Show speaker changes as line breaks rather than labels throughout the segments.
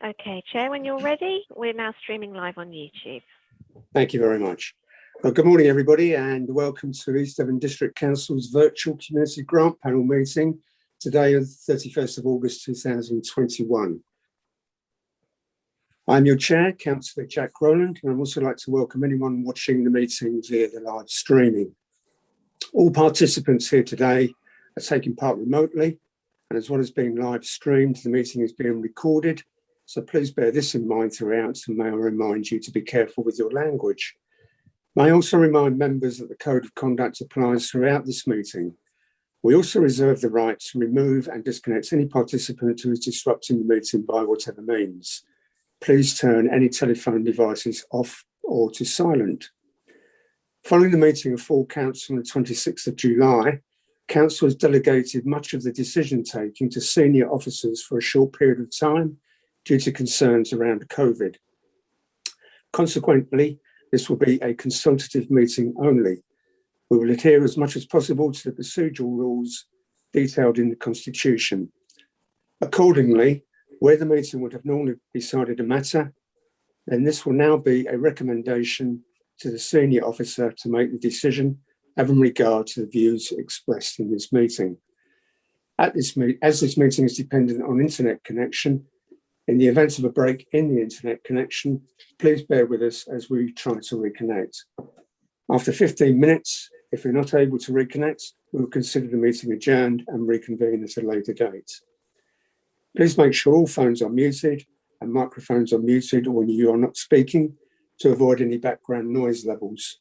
Okay, Chair, when you're ready, we're now streaming live on YouTube.
Thank you very much. Well, good morning, everybody, and welcome to East Devon District Council's virtual community grant panel meeting today, on 31st of August 2021. I'm your chair, Councillor Jack Rowland, and I'd also like to welcome anyone watching the meeting via the live streaming. All participants here today are taking part remotely, and as well as being live streamed, the meeting is being recorded. So please bear this in mind throughout, and may I remind you to be careful with your language. May I also remind members that the Code of Conduct applies throughout this meeting. We also reserve the right to remove and disconnect any participant who is disrupting the meeting by whatever means. Please turn any telephone devices off or to silent. Following the meeting of full council on the 26th of July, council has delegated much of the decision taking to senior officers for a short period of time due to concerns around COVID. Consequently, this will be a consultative meeting only. We will adhere as much as possible to the procedural rules detailed in the Constitution. Accordingly, where the meeting would have normally decided a matter, then this will now be a recommendation to the senior officer to make the decision, having regard to the views expressed in this meeting. As this meeting is dependent on internet connection, in the event of a break in the internet connection, please bear with us as we try to reconnect. After 15 minutes, if we're not able to reconnect, we will consider the meeting adjourned and reconvene at a later date. Please make sure all phones are muted and microphones are muted when you are not speaking to avoid any background noise levels.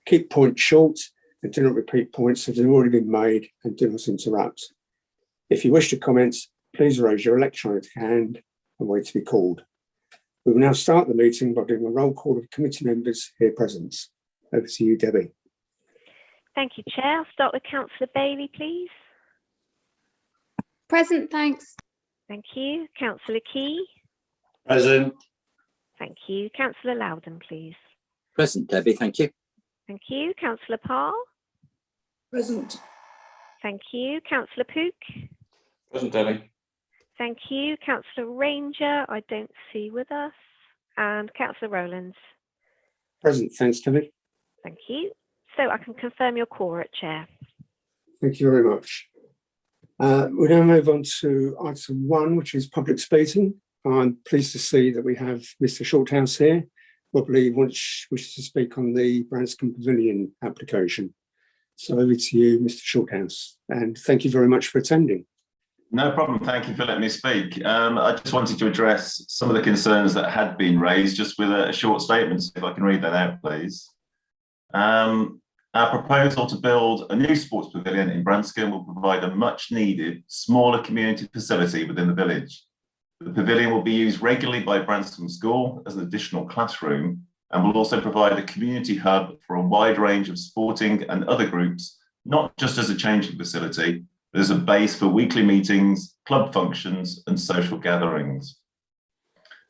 Keep points short and do not repeat points that have already been made, and do not interrupt. If you wish to comment, please raise your electronic hand and wait to be called. We will now start the meeting by doing a roll call of committee members here present. Over to you, Debbie.
Thank you, Chair. I'll start with Councillor Bailey, please.
Present, thanks.
Thank you. Councillor Key.
Present.
Thank you. Councillor Loudon, please.
Present, Debbie, thank you.
Thank you. Councillor Parr.
Present.
Thank you. Councillor Pook.
Present, Debbie.
Thank you. Councillor Ranger, I don't see with us. And Councillor Rowlands.
Present, thanks, Debbie.
Thank you. So I can confirm your quorum, Chair.
Thank you very much. We now move on to item 1, which is public speaking. I'm pleased to see that we have Mr. Shorthouse here, probably wishes to speak on the Branston Pavilion application. So over to you, Mr. Shorthouse, and thank you very much for attending.
No problem. Thank you for letting me speak. I just wanted to address some of the concerns that had been raised just with a short statement, if I can read that out, please. Our proposal to build a new sports pavilion in Branston will provide a much needed, smaller community facility within the village. The pavilion will be used regularly by Branston School as an additional classroom, and will also provide a community hub for a wide range of sporting and other groups, not just as a changing facility, but as a base for weekly meetings, club functions, and social gatherings.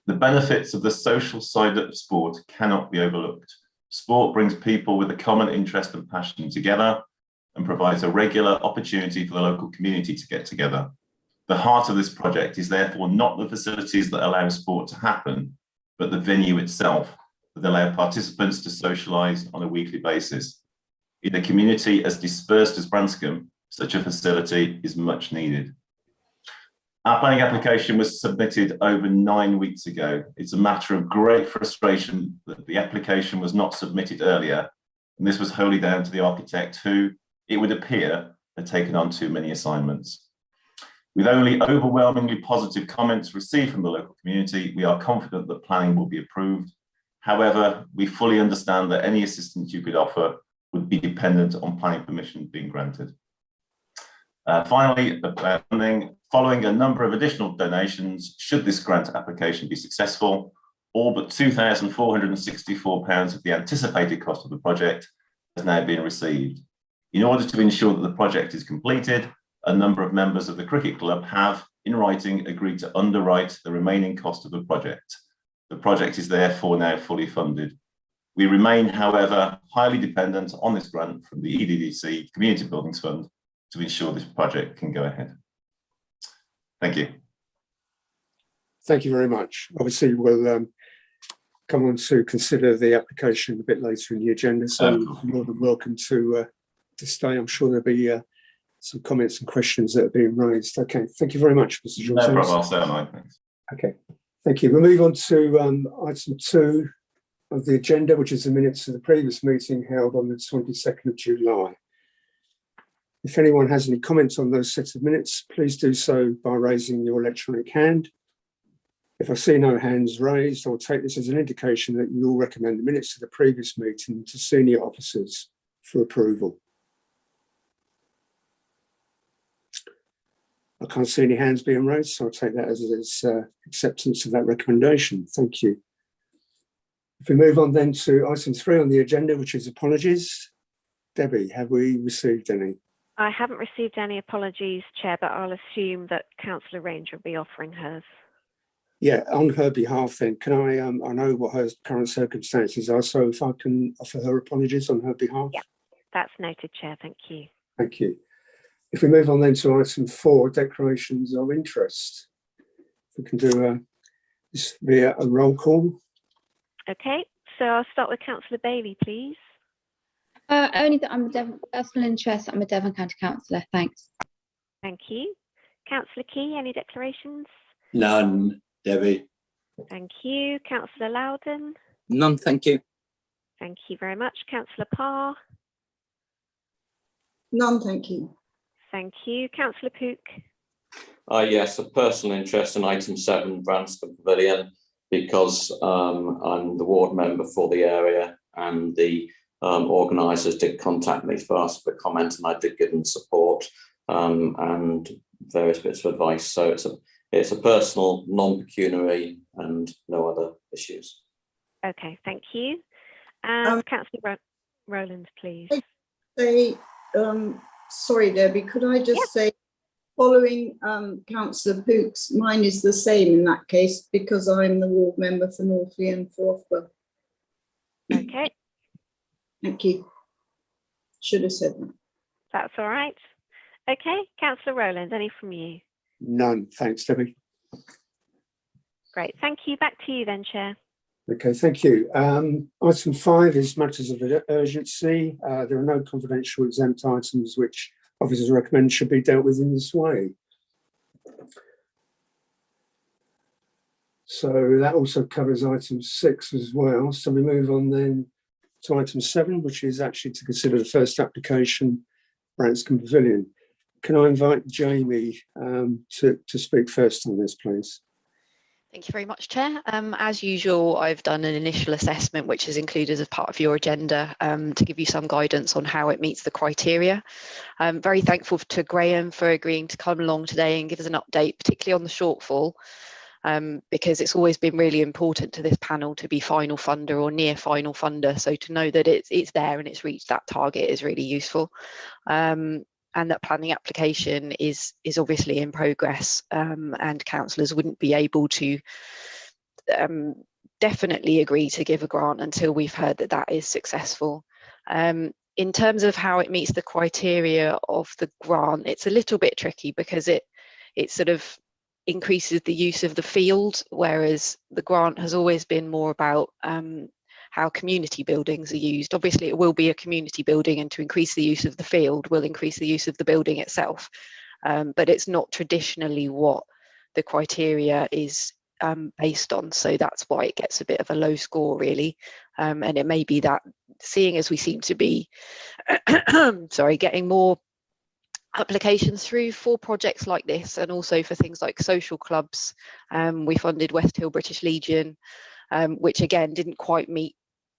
The benefits of the social side of sport cannot be overlooked. Sport brings people with a common interest and passion together and provides a regular opportunity for the local community to get together. The heart of this project is therefore not the facilities that allow sport to happen, but the venue itself that allow participants to socialise on a weekly basis. In a community as dispersed as Branston, such a facility is much needed. Our planning application was submitted over 9 weeks ago. It's a matter of great frustration that the application was not submitted earlier, and this was wholly down to the architect who, it would appear, had taken on too many assignments. With only overwhelmingly positive comments received from the local community, we are confident that planning will be approved. However, we fully understand that any assistance you could offer would be dependent on planning permission being granted. Finally, funding. Following a number of additional donations, should this grant application be successful, all but £2,464 of the anticipated cost of the project has now been received. In order to ensure that the project is completed, a number of members of the cricket club have, in writing, agreed to underwrite the remaining cost of the project. The project is therefore now fully funded. We remain, however, highly dependent on this grant from the EDDC Community Buildings Fund to ensure this project can go ahead. Thank you.
Thank you very much. Obviously, we'll come on to consider the application a bit later in the agenda, so you're more than welcome to stay. I'm sure there'll be some comments and questions that are being raised. Okay, thank you very much, Mr. Johnson.
No problem, I'll stay online, thanks.
Okay, thank you. We'll move on to item 2 of the agenda, which is the minutes of the previous meeting held on the 22nd of July. If anyone has any comments on those sets of minutes, please do so by raising your electronic hand. If I see no hands raised, I'll take this as an indication that you all recommend the minutes of the previous meeting to senior officers for approval. I can't see any hands being raised, so I'll take that as acceptance of that recommendation. Thank you. If we move on then to item 3 on the agenda, which is apologies. Debbie, have we received any?
I haven't received any apologies, Chair, but I'll assume that Councillor Ranger will be offering hers.
Yeah, on her behalf then, can I know what her current circumstances are, so if I can offer her apologies on her behalf?
Yeah, that's noted, Chair, thank you.
Thank you. If we move on then to item 4, declarations of interest. If we can do this via a roll call.
Okay, so I'll start with Councillor Bailey, please.
Only that I'm a Devon, personal interest. I'm a Devon County Councillor. Thanks.
Thank you. Councillor Key, any declarations?
None, Debbie.
Thank you. Councillor Loudon?
None, thank you.
Thank you very much. Councillor Parr?
None, thank you.
Thank you. Councillor Pook?
Yes, a personal interest in item 7, Branston Pavilion, because I'm the ward member for the area, and the organisers did contact me to ask for comment, and I did give them support and various bits of advice. So it's a personal, non-pecuniary, and no other issues.
Okay, thank you. And Councillor Rowland, please.
Sorry, Debbie, could I just say, following Councillor Pook's, mine is the same in that case, because I'm the ward member for Northley and for Offborough.
Okay.
Thank you. Should have said that.
That's all right. Okay, Councillor Rowland, any from you?
None, thanks, Debbie.
Great, thank you. Back to you then, Chair.
Okay, thank you. Item 5 is matters of urgency. There are no confidential exempt items which officers recommend should be dealt with in this way. So that also covers item 6 as well. So we move on then to item 7, which is actually to consider the first application, Branston Pavilion. Can I invite Jamie to speak first on this, please?
Thank you very much, Chair. As usual, I've done an initial assessment, which is included as part of your agenda, to give you some guidance on how it meets the criteria. I'm very thankful to Graham for agreeing to come along today and give us an update, particularly on the shortfall, because it's always been really important to this panel to be final funder or near final funder. So to know that it's there and it's reached that target is really useful. And that planning application is obviously in progress, and councillors wouldn't be able to definitely agree to give a grant until we've heard that that is successful. In terms of how it meets the criteria of the grant, it's a little bit tricky because it sort of increases the use of the field, whereas the grant has always been more about how community buildings are used. Obviously, it will be a community building, and to increase the use of the field will increase the use of the building itself. But it's not traditionally what the criteria is based on. So that's why it gets a bit of a low score, really. And it may be that, seeing as we seem to be getting more applications through for projects like this, and also for things like social clubs. We funded West Hill British Legion, which again didn't quite meet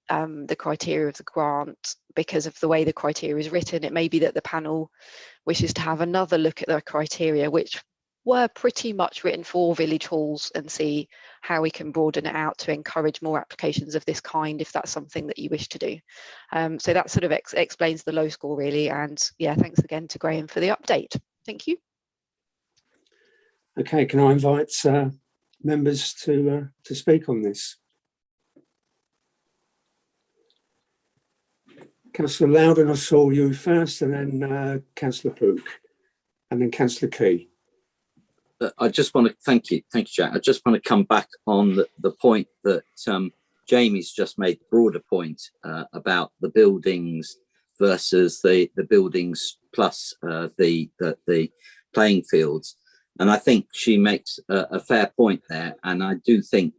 the criteria of the grant because of the way the criteria is written. It may be that the panel wishes to have another look at the criteria, which were pretty much written for village halls, and see how we can broaden it out to encourage more applications of this kind, if that's something that you wish to do. So that sort of explains the low score, really. And yeah, thanks again to Graham for the update. Thank you.
Okay, can I invite members to speak on this? Councillor Loudon, I saw you first, and then Councillor Pook, and then Councillor Key.
I just want to thank you, Jack. I just want to come back on the point that Jamie's just made, the broader point about the buildings versus the buildings plus the playing fields. And I think she makes a fair point there. And I do think,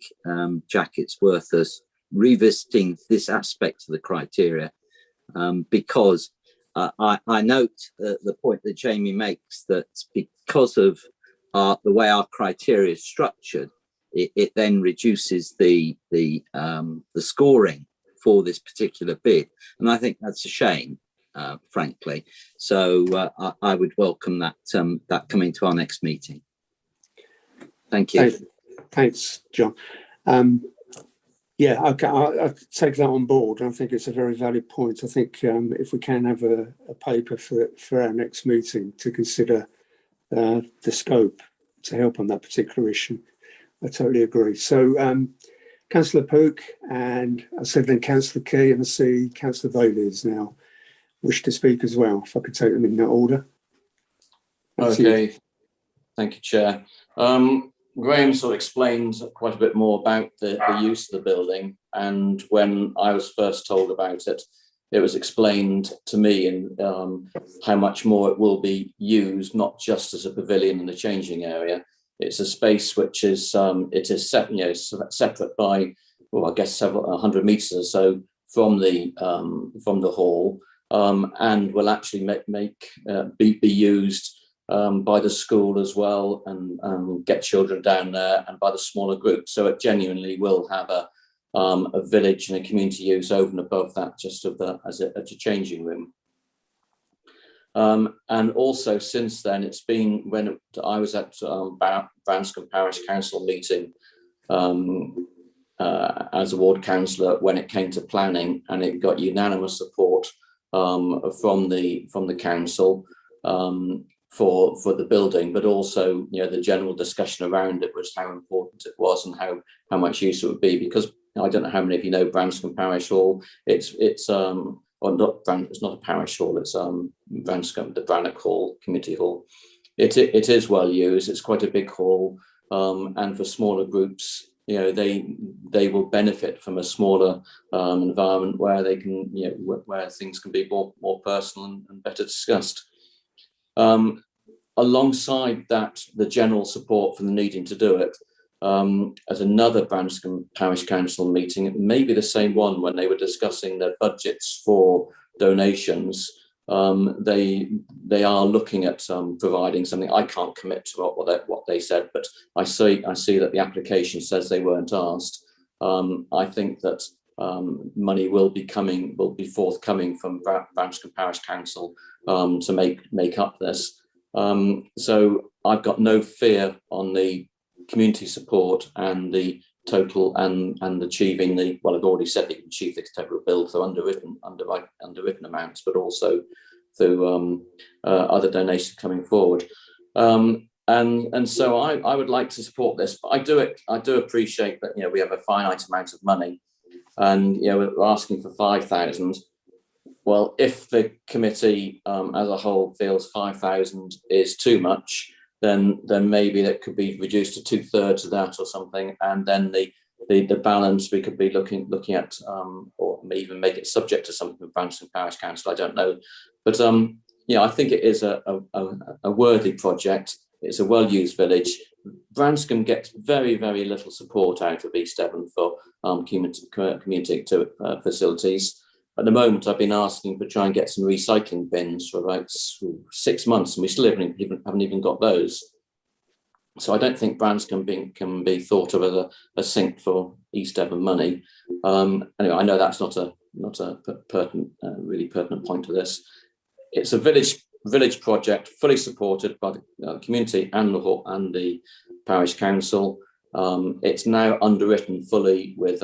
Jack, it's worth us revisiting this aspect of the criteria because I note the point that Jamie makes, that because of the way our criteria is structured, it then reduces the scoring for this particular bid, and I think that's a shame, frankly. So I would welcome that coming to our next meeting. Thank you.
Thanks, John. Yeah, okay, I'll take that on board. I think it's a very valid point. I think if we can have a paper for our next meeting to consider the scope to help on that particular issue, I totally agree. So, Councillor Pook, and I said then Councillor Key, and I see Councillor Bailey is now wish to speak as well. If I could take them in that order.
Okay, thank you, Chair. Graham sort of explained quite a bit more about the use of the building, and when I was first told about it, it was explained to me in how much more it will be used, not just as a pavilion in the changing area. It's a space which is separate by, well, I guess several 100 metres or so from the hall, and will actually be used by the school as well, and get children down there, and by the smaller groups. So it genuinely will have a village and a community use over and above that, just as a changing room. And also since then, it's been, when I was at Branston Parish Council meeting as a ward councillor, when it came to planning, and it got unanimous support from the council for the building, but also, you know, the general discussion around it was how important it was and how much use it would be. Because I don't know how many of you know Branston Parish Hall. It's not a parish hall. It's Branston, the Brannock Hall, Community Hall. It is well used. It's quite a big hall, and for smaller groups, you know, they will benefit from a smaller environment where they can, you know, where things can be more personal and better discussed. Alongside that, the general support for the needing to do it, at another Branston Parish Council meeting, it may be the same one, when they were discussing their budgets for donations, they are looking at providing something. I can't commit to what they said, but I see that the application says they weren't asked. I think that money will be forthcoming from Branston Parish Council to make up this. So I've got no fear on the community support and the total and achieving the, well, I've already said they can achieve the total bill through underwritten amounts, but also through other donations coming forward. And so I would like to support this, but I do appreciate that, you know, we have a finite amount of money, and, you know, we're asking for 5,000. Well, if the committee as a whole feels 5,000 is too much, then maybe that could be reduced to 2/3 of that or something, and then the balance we could be looking at, or even make it subject to something with Branston Parish Council. I don't know, but you know, I think it is a worthy project. It's a well-used village. Branston gets very, very little support out of East Devon for community facilities. At the moment, I've been asking to try and get some recycling bins for about 6 months, and we still haven't even got those. So I don't think Branston can be thought of as a sink for East Devon money. Anyway, I know that's not a really pertinent point to this. It's a village project, fully supported by the community and the parish council. It's now underwritten fully with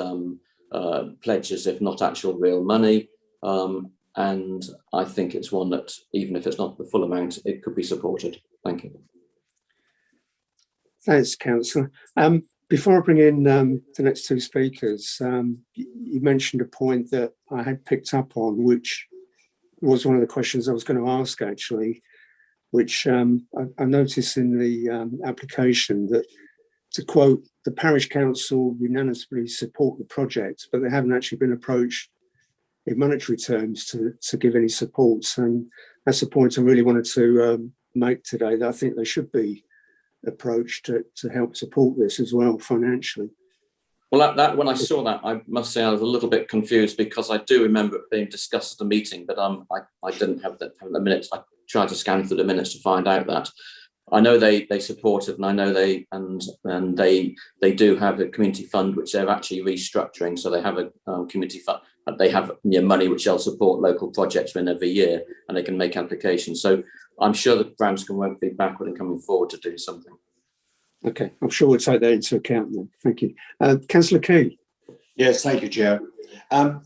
pledges, if not actual real money, and I think it's one that, even if it's not the full amount, it could be supported. Thank you.
Thanks, Councillor. Before I bring in the next two speakers, you mentioned a point that I had picked up on, which was one of the questions I was going to ask, actually. which I noticed in the application that, to quote, the parish council unanimously support the project, but they haven't actually been approached in monetary terms to give any support. And that's the point I really wanted to make today, that I think they should be approached to help support this as well financially.
Well, that when I saw that, I must say I was a little bit confused, because I do remember it being discussed at a meeting, but I didn't have the minutes. I tried to scan through the minutes to find out that. I know they support it, and I know they do have a community fund which they're actually restructuring. So they have a community fund. They have money which they'll support local projects in every year, and they can make applications. So I'm sure that Branston won't be backward in coming forward to do something.
Okay, I'm sure we'll take that into account then. Thank you. Councillor Key.
Yes, thank you, Chair. I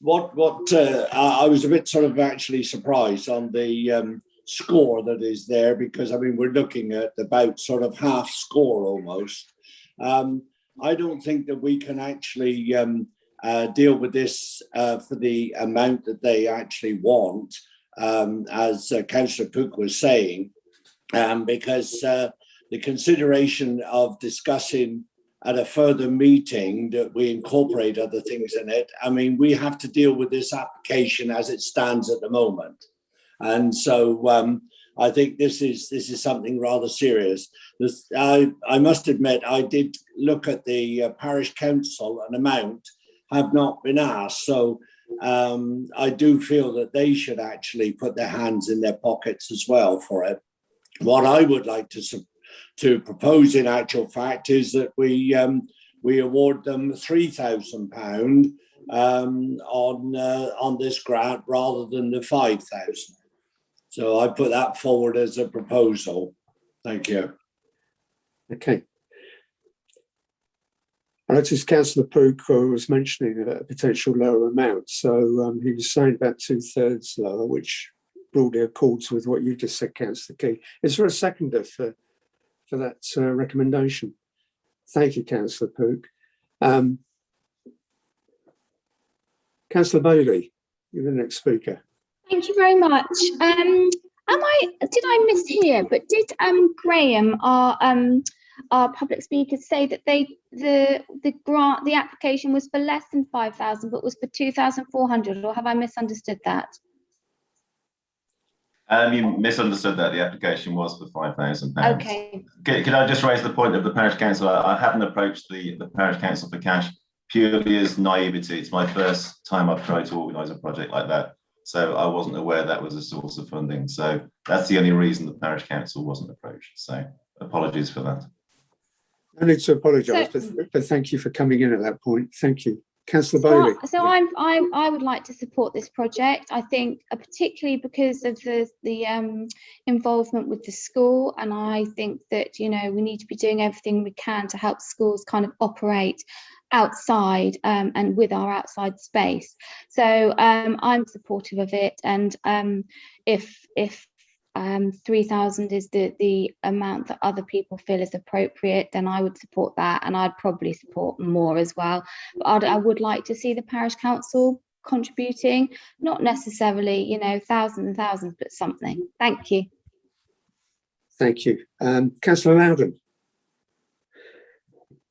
was a bit sort of actually surprised on the score that is there, because I mean we're looking at about sort of half score almost. I don't think that we can actually deal with this for the amount that they actually want, as Councillor Cook was saying, because the consideration of discussing at a further meeting that we incorporate other things in it. I mean, we have to deal with this application as it stands at the moment. And so I think this is something rather serious. I must admit, I did look at the parish council, and amount have not been asked. So I do feel that they should actually put their hands in their pockets as well for it. What I would like to propose in actual fact is that we award them £3,000 on this grant rather than the 5,000. So I put that forward as a proposal. Thank you.
Okay. I noticed Councillor Pook was mentioning a potential lower amount. So he was saying about 2/3 lower, which broadly accords with what you just said, Councillor Key. Is there a seconder for that recommendation? Thank you, Councillor Pook. Councillor Bailey, you're the next speaker.
Thank you very much. Did I mishear? But did Graham, our public speaker, say that the application was for less than 5,000, but was for 2,400, or have I misunderstood that?
You misunderstood that. The application was for £5,000.
Okay.
Can I just raise the point of the parish council? I haven't approached the parish council for cash purely as naivety. It's my first time I've tried to organise a project like that. So I wasn't aware that was a source of funding. So that's the only reason the parish council wasn't approached. So apologies for that.
No need to apologise, but thank you for coming in at that point. Thank you. Councillor Bailey.
So I would like to support this project. I think particularly because of the involvement with the school, and I think that we need to be doing everything we can to help schools kind of operate outside and with our outside space. So I'm supportive of it, and if 3,000 is the amount that other people feel is appropriate, then I would support that, and I'd probably support more as well. But I would like to see the parish council contributing, not necessarily thousands and thousands, but something. Thank you.
Thank you. Councillor Loudon.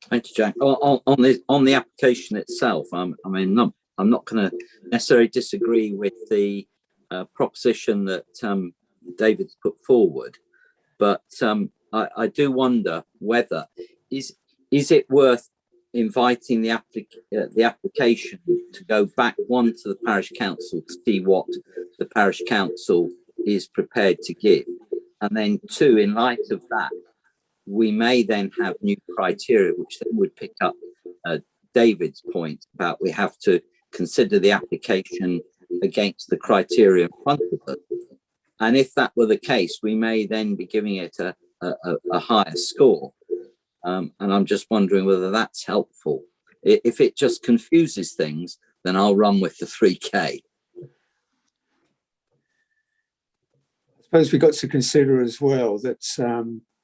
Thank you, Jack. On the application itself, I'm not going to necessarily disagree with the proposition that David's put forward, but I do wonder whether is it worth inviting the application to go back, one, to the parish council to see what the parish council is prepared to give, and then two, in light of that, we may then have new criteria, which then would pick up David's point about we have to consider the application against the criteria in front of us. And if that were the case, we may then be giving it a higher score. And I'm just wondering whether that's helpful. If it just confuses things, then I'll run with the 3K.
I suppose we've got to consider as well that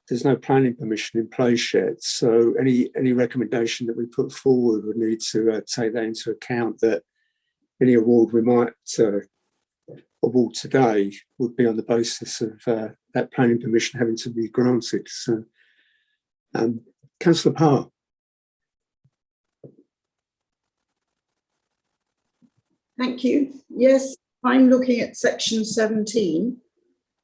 there's no planning permission in place yet. So any recommendation that we put forward would need to take that into account, that any award we might award today would be on the basis of that planning permission having to be granted. So, Councillor Parr.
Thank you. Yes, I'm looking at section 17,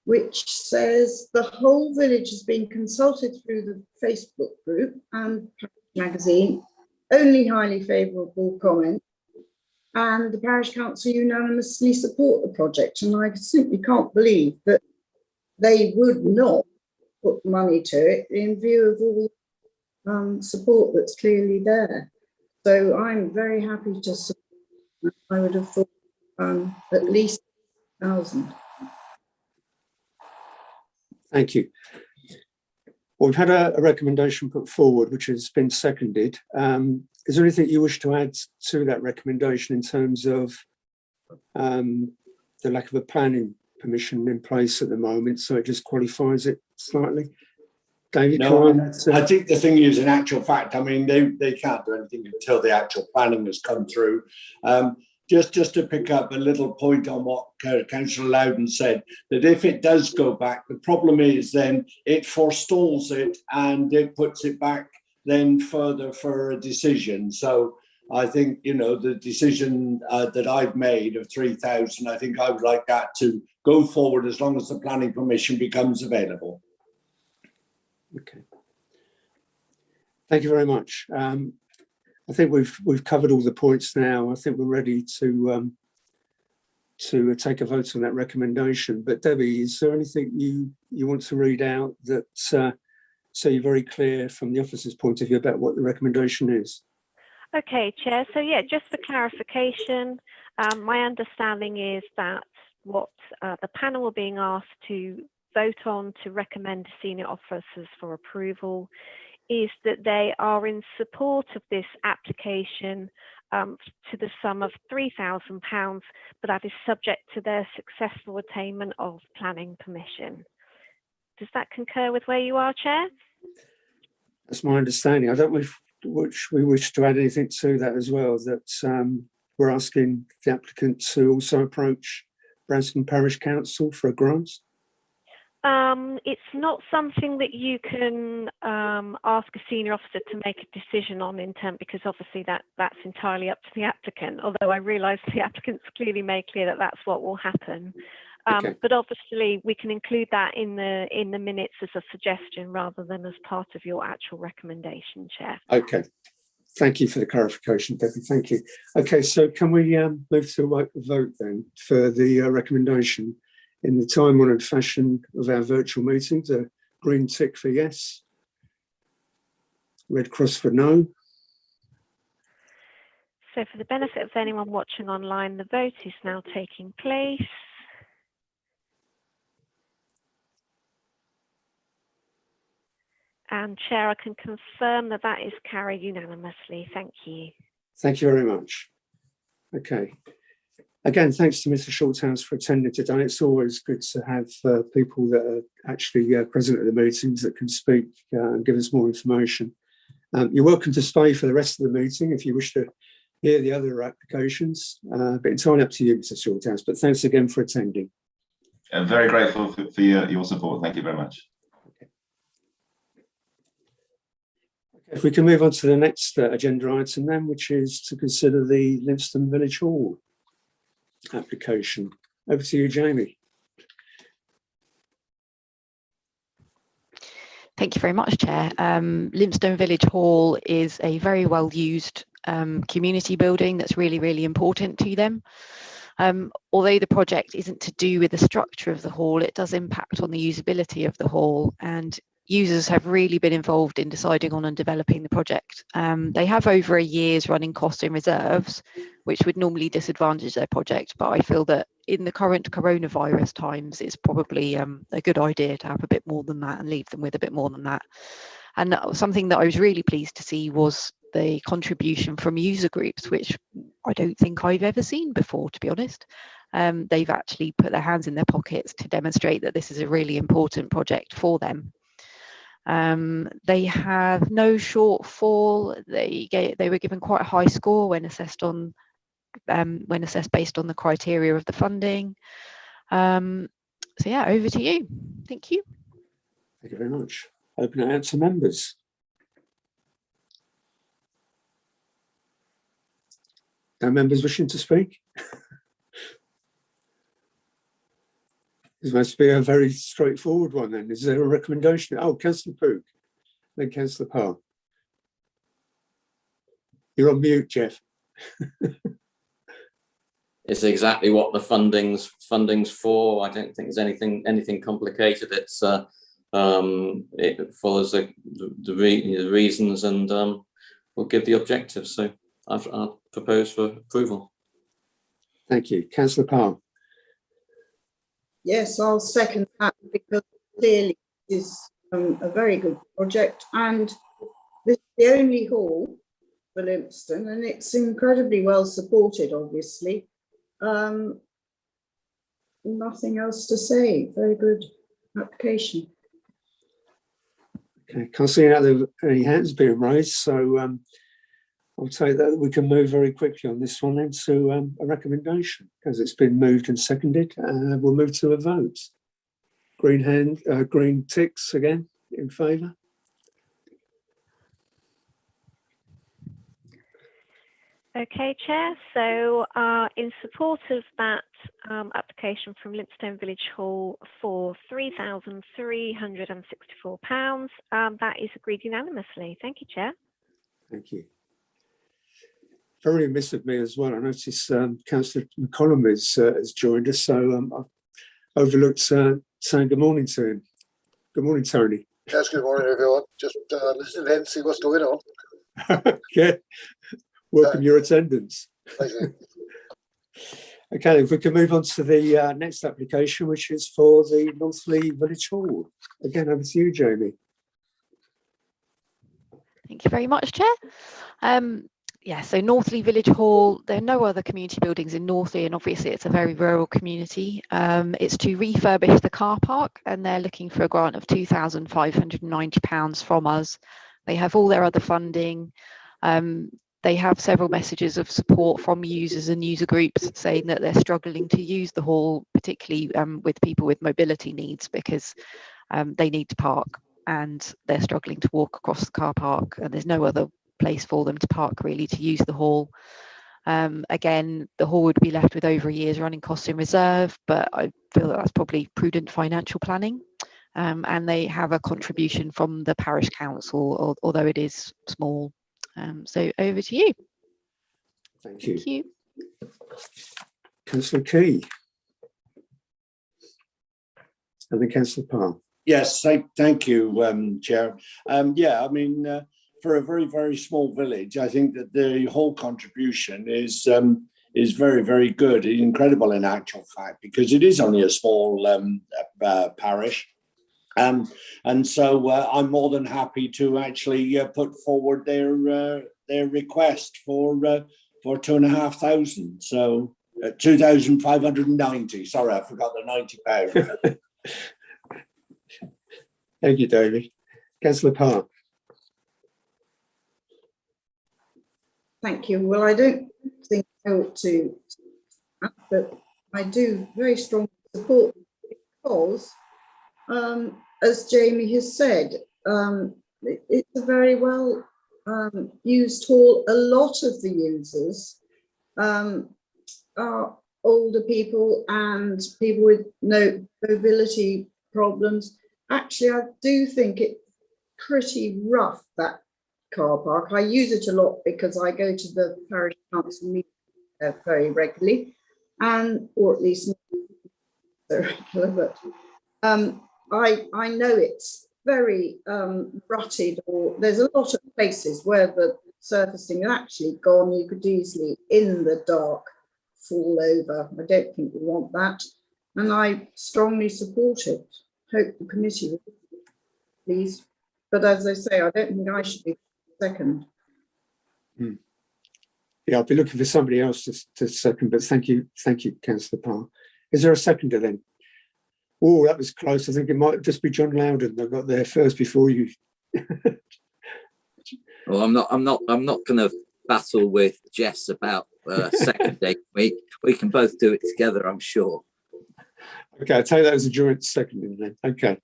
which says the whole village has been consulted through the Facebook group and magazine, only highly favourable comment, and the parish council unanimously support the project. And I simply can't believe that they would not put money to it in view of all support that's clearly there. So I'm very happy to support. I would have thought at least 1,000.
Thank you. Well, we've had a recommendation put forward, which has been seconded. Is there anything you wish to add to that recommendation in terms of the lack of a planning permission in place at the moment, so it just qualifies it slightly? David?
No, I think the thing is, in actual fact, I mean, they can't do anything until the actual planning has come through. Just to pick up a little point on what Councillor Loudon said, that if it does go back, the problem is then it forestalls it and it puts it back then further for a decision. So I think, you know, the decision that I've made of 3,000, I think I would like that to go forward as long as the planning permission becomes available.
Okay. Thank you very much. I think we've covered all the points now. I think we're ready to take a vote on that recommendation. But Debbie, is there anything you want to read out that so you're very clear from the officer's point of view about what the recommendation is?
Okay, Chair. So yeah, just for clarification, my understanding is that what the panel are being asked to vote on to recommend to senior officers for approval is that they are in support of this application to the sum of £3,000, but that is subject to their successful attainment of planning permission. Does that concur with where you are, Chair?
That's my understanding. I don't know if we wish to add anything to that as well, that we're asking the applicant to also approach Branston Parish Council for a grant.
It's not something that you can ask a senior officer to make a decision on in terms, because obviously that's entirely up to the applicant, although I realise the applicant's clearly made clear that that's what will happen.
Okay.
But obviously we can include that in the minutes as a suggestion rather than as part of your actual recommendation, Chair.
Okay. Thank you for the clarification, Debbie. Thank you. Okay, so can we move to a vote then for the recommendation in the time-honoured fashion of our virtual meetings? A green tick for yes, red cross for no.
So for the benefit of anyone watching online, the vote is now taking place. And Chair, I can confirm that that is carried unanimously. Thank you.
Thank you very much. Okay. Again, thanks to Mr. Shorthouse for attending today. It's always good to have people that are actually present at the meetings that can speak and give us more information. You're welcome to stay for the rest of the meeting if you wish to hear the other applications, but entirely up to you, Mr. Shorthouse. But thanks again for attending.
I'm very grateful for your support. Thank you very much.
If we can move on to the next agenda item then, which is to consider the Linston Village Hall application. Over to you, Jamie.
Thank you very much, Chair. Linston Village Hall is a very well used community building that's really, really important to them. Although the project isn't to do with the structure of the hall, it does impact on the usability of the hall, and users have really been involved in deciding on and developing the project. They have over a year's running costs in reserves, which would normally disadvantage their project, but I feel that in the current coronavirus times, it's probably a good idea to have a bit more than that and leave them with a bit more than that. And something that I was really pleased to see was the contribution from user groups, which I don't think I've ever seen before, to be honest. They've actually put their hands in their pockets to demonstrate that this is a really important project for them. They have no shortfall. They were given quite a high score when assessed based on the criteria of the funding. So yeah, over to you. Thank you.
Thank you very much. Open it out to members. No members wishing to speak? This must be a very straightforward one then. Is there a recommendation? Oh, Councillor Pook, then Councillor Parr. You're on mute, Jeff.
It's exactly what the funding's for. I don't think there's anything complicated. It's it follows the reasons, and we'll give the objectives. So I'll propose for approval.
Thank you. Councillor Parr.
Yes, I'll second that, because clearly it is a very good project, and this is the only hall for Linston, and it's incredibly well supported, obviously. Nothing else to say. Very good application.
Okay, can't see any hands being raised, so I'll take that we can move very quickly on this one then to a recommendation, because it's been moved and seconded. We'll move to a vote. Green ticks again in favour.
Okay, Chair. So in support of that application from Linston Village Hall for £3,364, that is agreed unanimously. Thank you, Chair.
Thank you. Very remiss of me as well. I noticed Councillor McCollum has joined us, so I've overlooked saying good morning to him. Good morning, Tony.
Yes, good morning, everyone. Just listening in, see what's going on.
Okay. Welcome your attendance.
Thank you.
Okay, if we can move on to the next application, which is for the Northley Village Hall. Again, over to you, Jamie.
Thank you very much, Chair. Yeah, so Northley Village Hall, there are no other community buildings in Northley, and obviously it's a very rural community. It's to refurbish the car park, and they're looking for a grant of £2,590 from us. They have all their other funding. They have several messages of support from users and user groups saying that they're struggling to use the hall, particularly with people with mobility needs, because they need to park and they're struggling to walk across the car park, and there's no other place for them to park really to use the hall. Again, the hall would be left with over a year's running costs in reserve, but I feel that's probably prudent financial planning. And they have a contribution from the parish council, although it is small. So over to you.
Thank you.
Thank you.
Councillor Key. And then Councillor Parr.
Yes, thank you, Chair. Yeah, I mean, for a very, very small village, I think that the whole contribution is very, very good, incredible in actual fact, because it is only a small parish. And so I'm more than happy to actually put forward their request for £2,500. So 2,590. Sorry, I forgot the £90.
Thank you, David. Councillor Parr.
Thank you. Well, I don't think I ought to, but I do very strongly support, because as Jamie has said, it's a very well used hall. A lot of the users are older people and people with no mobility problems. Actually, I do think it's pretty rough, that car park. I use it a lot because I go to the parish council meeting very regularly, or at least not so regular, but I know it's very rutted, or there's a lot of places where the surfacing is actually gone. You could easily, in the dark, fall over. I don't think we want that, and I strongly support it. Hope the committee will, please. But as I say, I don't think I should be second.
Yeah, I'll be looking for somebody else to second, but thank you, Councillor Parr. Is there a seconder then? Oh, that was close. I think it might just be John Loudon that got there first before you.
Well, I'm not going to battle with Jess about second date week. We can both do it together, I'm sure.
Okay, I'll take that as a joint seconding then. Okay,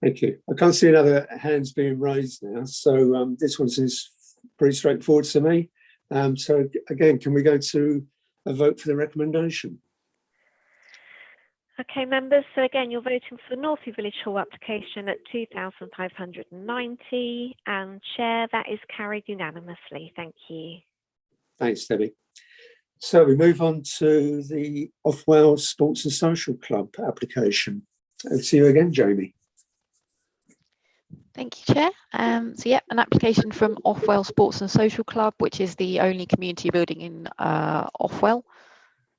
thank you. I can't see any other hands being raised now, so this one seems pretty straightforward to me. So again, can we go to a vote for the recommendation?
Okay, members, so again, you're voting for the Northview Village Hall application at 2,590, and Chair, that is carried unanimously. Thank you.
Thanks, Debbie. So we move on to the Offwell Sports and Social Club application. Over to you again, Jamie.
Thank you, Chair. So yeah, an application from Offwell Sports and Social Club, which is the only community building in Offwell.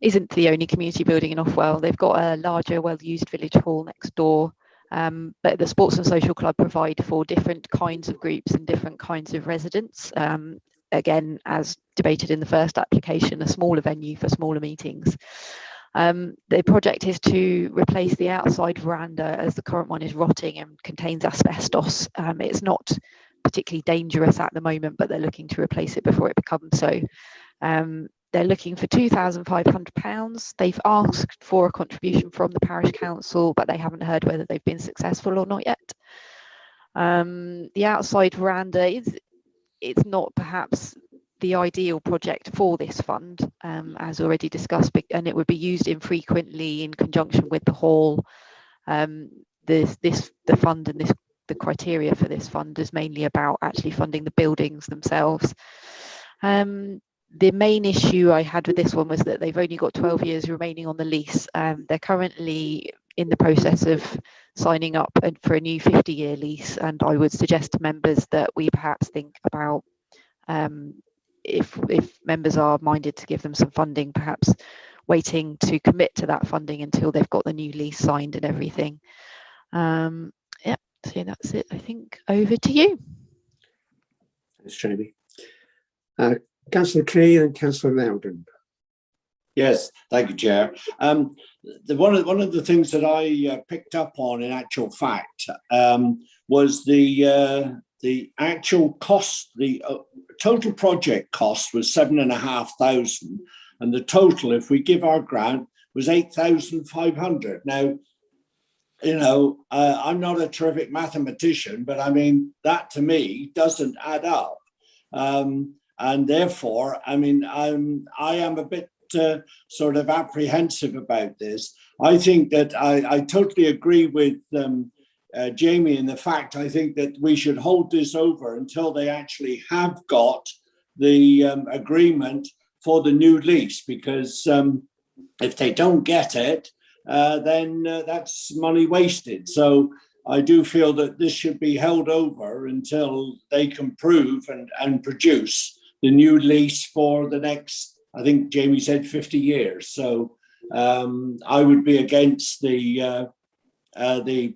Isn't the only community building in Offwell. They've got a larger, well-used village hall next door. But the Sports and Social Club provide for different kinds of groups and different kinds of residents. Again, as debated in the first application, a smaller venue for smaller meetings. The project is to replace the outside veranda, as the current one is rotting and contains asbestos. It's not particularly dangerous at the moment, but they're looking to replace it before it becomes so. They're looking for £2,500. They've asked for a contribution from the parish council, but they haven't heard whether they've been successful or not yet. The outside veranda it's not perhaps the ideal project for this fund, as already discussed, and it would be used infrequently in conjunction with the hall. The fund and the criteria for this fund is mainly about actually funding the buildings themselves. The main issue I had with this one was that they've only got 12 years remaining on the lease. They're currently in the process of signing up for a new 50-year lease, and I would suggest to members that we perhaps think about if members are minded to give them some funding, perhaps waiting to commit to that funding until they've got the new lease signed and everything. Yeah, so that's it, I think. Over to you.
Thanks, Jamie. Councillor Key and Councillor Loudon.
Yes, thank you, Chair. One of the things that I picked up on, in actual fact, was the actual cost. The total project cost was £7,500, and the total, if we give our grant, was £8,500. Now, you know, I'm not a terrific mathematician, but I mean that to me doesn't add up. And therefore, I mean, I am a bit sort of apprehensive about this. I think that I totally agree with Jamie in the fact I think that we should hold this over until they actually have got the agreement for the new lease, because if they don't get it, then that's money wasted. So I do feel that this should be held over until they can prove and produce the new lease for the next, I think Jamie said 50 years. So I would be against the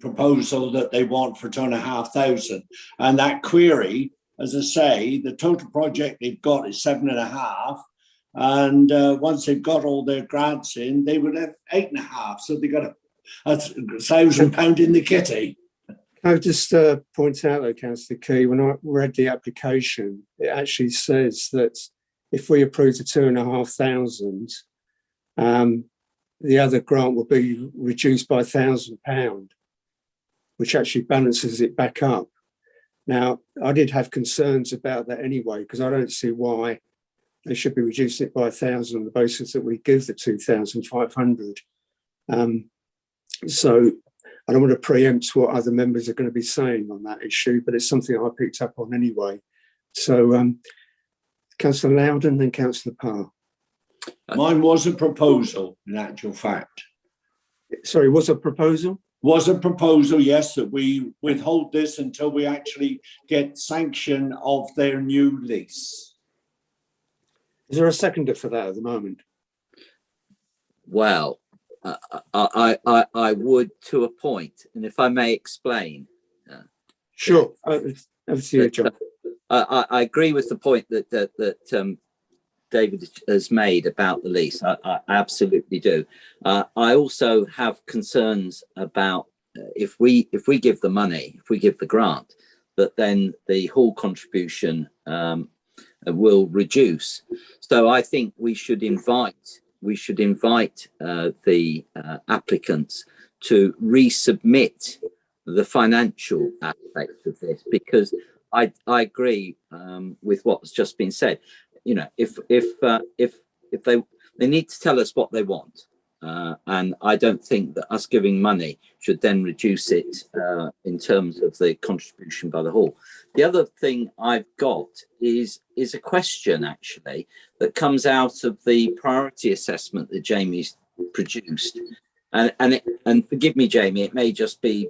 proposal that they want for £2,500. And that query, as I say, the total project they've got is 7.5. And once they've got all their grants in, they would have 8.5. So they got £1,000 in the kitty.
I'll just point out, though, Councillor Key, when I read the application, it actually says that if we approve the 2,500, the other grant will be reduced by £1,000, which actually balances it back up. Now, I did have concerns about that anyway, because I don't see why they should be reducing it by £1,000 on the basis that we give the 2,500. So I don't want to preempt what other members are going to be saying on that issue, but it's something I picked up on anyway. So Councillor Loudon, then Councillor Parr.
Mine was a proposal, in actual fact.
Sorry, was a proposal?
Was a proposal, yes, that we withhold this until we actually get sanction of their new lease.
Is there a seconder for that at the moment?
Well, I would, to a point, and if I may explain.
Sure, over to you, John.
I agree with the point that David has made about the lease. I absolutely do. I also have concerns about if we give the money, if we give the grant, that then the hall contribution will reduce. So I think we should invite we should invite the applicants to resubmit the financial aspect of this, because I agree with what's just been said. You know, if they need to tell us what they want, and I don't think that us giving money should then reduce it in terms of the contribution by the hall. The other thing I've got is a question actually that comes out of the priority assessment that Jamie's produced, and forgive me, Jamie, it may just be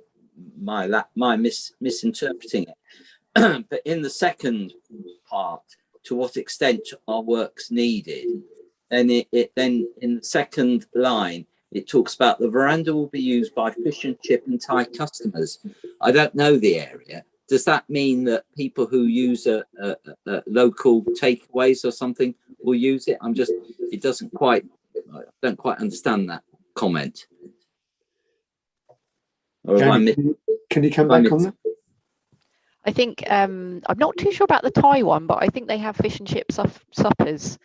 my misinterpreting it. But in the second part, to what extent are works needed? And it then in the second line, it talks about the veranda will be used by fish and chip and Thai customers. I don't know the area. Does that mean that people who use a local takeaways or something will use it? I don't quite understand that comment. Or
Jamie, can you come back on that?
I think I'm not too sure about the Thai one, but I think they have fish and chip suppers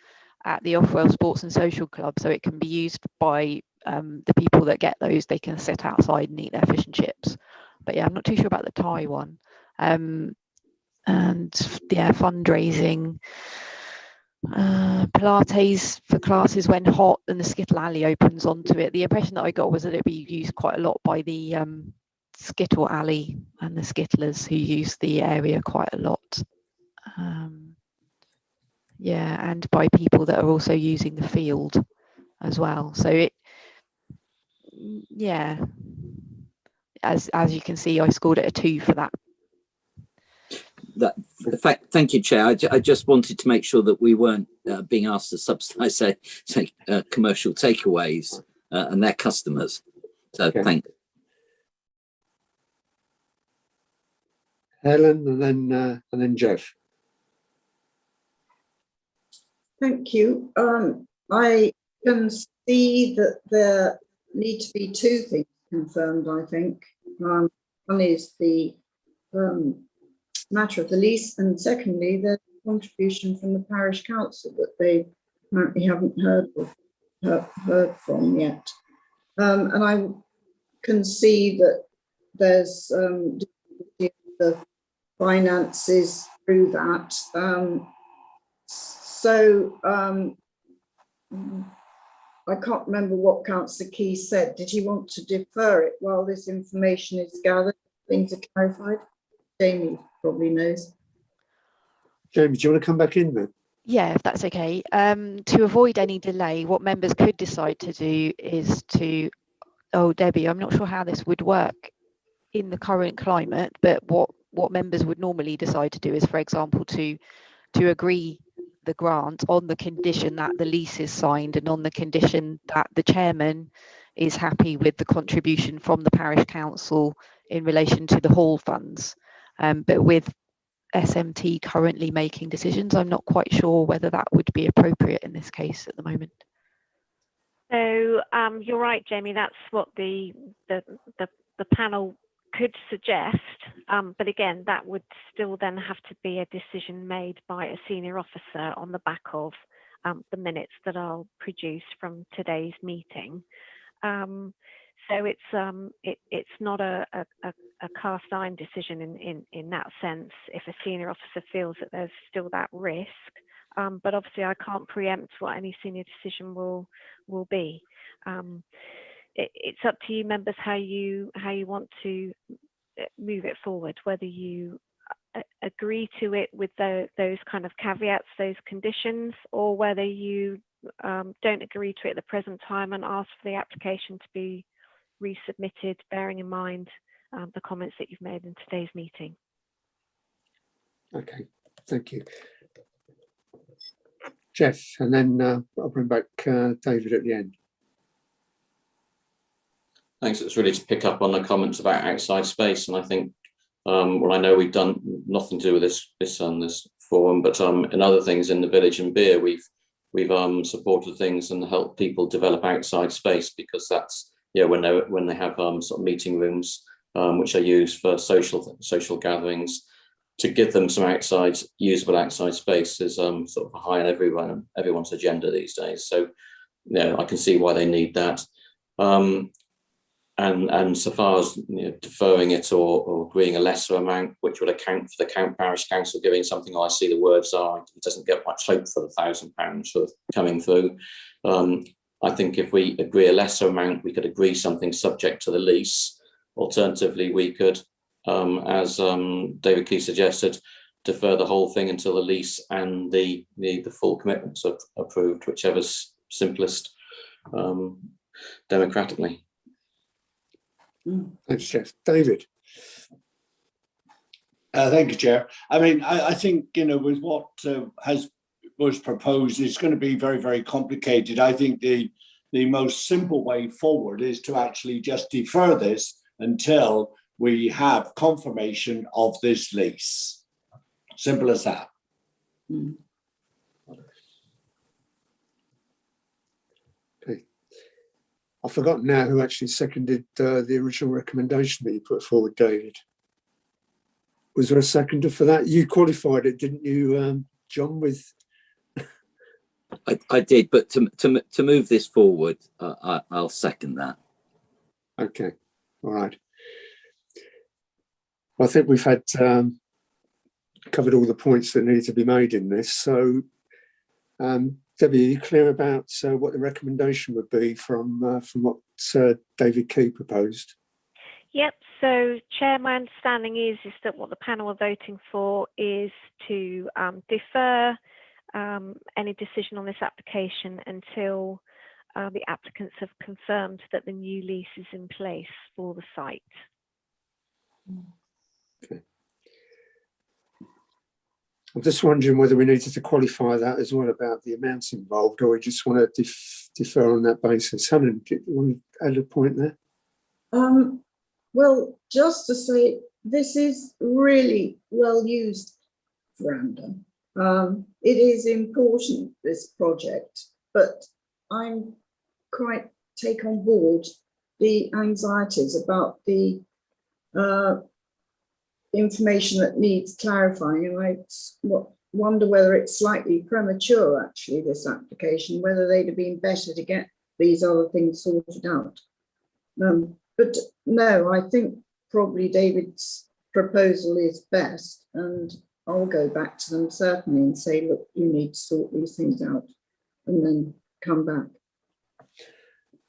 at the Offwell Sports and Social Club, so it can be used by the people that get those. They can sit outside and eat their fish and chips. But yeah, I'm not too sure about the Thai one. And yeah, fundraising, Pilates for classes when hot, and the Skittle Alley opens onto it. The impression that I got was that it'd be used quite a lot by the Skittle Alley and the Skittlers, who use the area quite a lot. Yeah, and by people that are also using the field as well. So it, yeah, as you can see, I scored it a 2 for that.
Thank you, Chair. I just wanted to make sure that we weren't being asked to subsidise, say commercial takeaways and their customers. So okay. Thank you.
Helen, and then Jeff.
Thank you. I can see that there need to be 2 things confirmed, I think. One is the matter of the lease, and secondly, the contribution from the parish council that they apparently haven't heard from yet. And I can see that there's the finances through that. I can't remember what Councillor Key said. Did he want to defer it while this information is gathered, things are clarified? Jamie probably knows.
Jamie, do you want to come back in then?
Yeah, if that's okay. To avoid any delay, what members could decide to do is to, oh, Debbie, I'm not sure how this would work in the current climate, but what members would normally decide to do is, for example, to agree the grant on the condition that the lease is signed and on the condition that the chairman is happy with the contribution from the parish council in relation to the hall funds. But with SMT currently making decisions, I'm not quite sure whether that would be appropriate in this case at the moment.
So you're right, Jamie, that's what the panel could suggest, but again, that would still then have to be a decision made by a senior officer on the back of the minutes that I'll produce from today's meeting. So it's not a cast iron decision in that sense if a senior officer feels that there's still that risk, but obviously I can't preempt what any senior decision will be. It's up to you members how you want to move it forward, whether you agree to it with those kind of caveats, those conditions, or whether you don't agree to it at the present time and ask for the application to be resubmitted, bearing in mind the comments that you've made in today's meeting.
Okay, thank you. Jeff, and then I'll bring back David at the end.
Thanks. It's really to pick up on the comments about outside space, and I think, well, I know we've done nothing to do with this forum, but in other things in the village and beer, we've supported things and helped people develop outside space, because that's, yeah, when they have sort of meeting rooms which are used for social gatherings, to give them some usable outside space is sort of high on everyone's agenda these days. So I can see why they need that. And so far as deferring it or agreeing a lesser amount, which would account for the parish council giving something, I see the words are, it doesn't get much hope for the £1,000 sort of coming through. I think if we agree a lesser amount, we could agree something subject to the lease. Alternatively, we could, as David Key suggested, defer the whole thing until the lease and the full commitments are approved, whichever's simplest democratically.
Thanks, Jeff. David.
Thank you, Chair. I mean, I think, with what was proposed, it's going to be very, very complicated. I think the most simple way forward is to actually just defer this until we have confirmation of this lease. Simple as that.
Okay. I've forgotten now who actually seconded the original recommendation that you put forward, David. Was there a seconder for that? You qualified it, didn't you, John? With
I did, but to move this forward, I'll second that.
Okay, all right. Well, I think we've had covered all the points that need to be made in this. So, Debbie, are you clear about what the recommendation would be from what David Key proposed?
Yep. So, Chair, my understanding is that what the panel are voting for is to defer any decision on this application until the applicants have confirmed that the new lease is in place for the site.
Okay. I'm just wondering whether we needed to qualify that as well about the amounts involved, or we just want to defer on that basis. Helen, do you want to add a point there?
Well, just to say, this is really well used, Veranda. It is important, this project, but I'm quite take on board the anxieties about the information that needs clarifying. And I wonder whether it's slightly premature, actually, this application, whether they'd have been better to get these other things sorted out. But no, I think probably David's proposal is best, and I'll go back to them certainly and say, look, you need to sort these things out and then come back.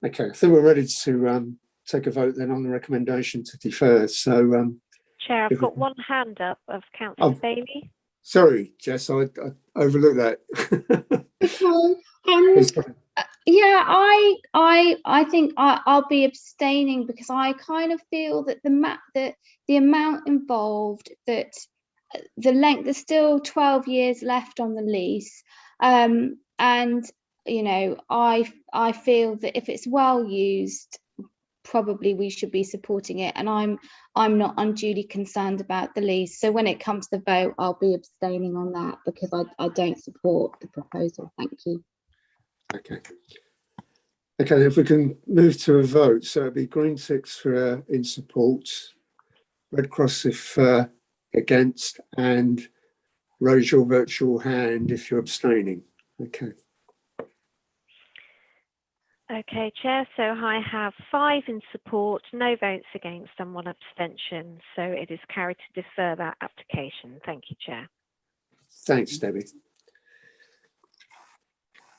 Okay, I think we're ready to take a vote then on the recommendation to defer. So,
Chair, I've got one hand up of Councillor Bailey.
Sorry, Jess, I overlooked that.
Yeah, I think I'll be abstaining because I kind of feel that the amount involved, that the length, there's still 12 years left on the lease, and I feel that if it's well used, probably we should be supporting it, and I'm not unduly concerned about the lease. So when it comes to vote, I'll be abstaining on that because I don't support the proposal. Thank you.
Okay, if we can move to a vote. So it'd be green ticks for in support, red cross if against, and raise your virtual hand if you're abstaining. Okay.
Okay, Chair, so I have 5 in support, no votes against and 1 abstention. So it is carried to defer that application. Thank you, Chair.
Thanks, Debbie.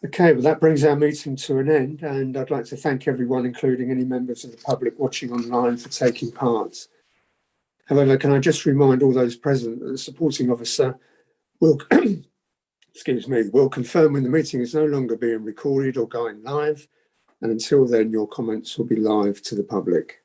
Okay, well, that brings our meeting to an end, and I'd like to thank everyone, including any members of the public watching online, for taking part. However, can I just remind all those present that the supporting officer will, will confirm when the meeting is no longer being recorded or going live, and until then, your comments will be live to the public.